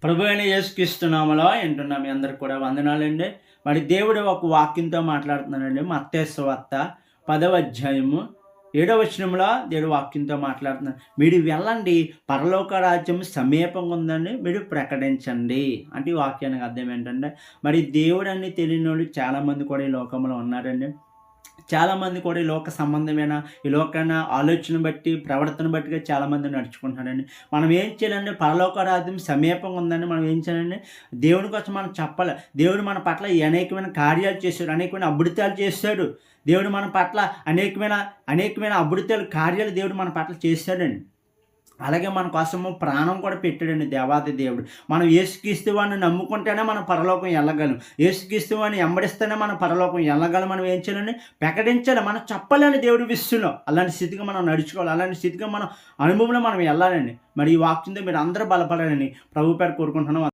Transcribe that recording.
ప్రభు అయిన యేసుక్రీస్తు నామములో వింటున్న మీ అందరికి కూడా వందనాలండి. మరి దేవుడు ఒక వాక్యంతో మాట్లాడుతున్నాడండి. మత్తయి సువార్త 10వ అధ్యాయము 7వ వచనంలో దేవుడు వాక్యంతో మాట్లాడుతున్నాడు. మీరు వెళ్ళండి, పరలోక రాజ్యం సమీపంగా ఉందండి, మీరు ప్రకటించండి. అంటే ఈ వాక్యానికి అర్థం ఏంటంటే, మరి దేవుడు అన్ని తెలియని వాళ్ళు చాలామంది కూడా ఈ లోకంలో ఉన్నారండి. చాలామంది కూడా ఈ లోక సంబంధమైన ఈ లోకమైన ఆలోచన బట్టి ప్రవర్తన బట్టిగా చాలామంది నడుచుకుంటున్నారండి. మనం ఏం చేయాలంటే పరలోక రాజ్యం సమీపంగా ఉందండి. మనం ఏం చేయాలండి, దేవుని కోసం మనం చెప్పాలి. దేవుడు మన పట్ల అనేకమైన కార్యాలు చేశాడు, అనేకమైన అద్భుతాలు చేశాడు. దేవుడు మన పట్ల అనేకమైన అద్భుతాలు కార్యాలు దేవుడు మన పట్ల చేశాడండి. అలాగే మన కోసము ప్రాణం కూడా పెట్టాడండి దేవాది దేవుడు. మనం యేసుక్రీస్తు వాడిని నమ్ముకుంటేనే మనం పరలోకం వెళ్ళగలం. యేసుక్రీస్తు వాడిని వెంబడిస్తేనే మనం పరలోకం వెళ్ళగలం. మనం ఏం చేయాలండి, ప్రకటించాలి, మనం చెప్పాలని దేవుడి విషయంలో. అలాంటి స్థితిగా మనం నడుచుకోవాలి, అలాంటి స్థితిగా మనం అనుభవంలో మనం వెళ్ళాలండి. మరి ఈ వాక్యంతో మీరు అందరూ బలపడాలని ప్రభు పేరు కోరుకుంటున్నాం.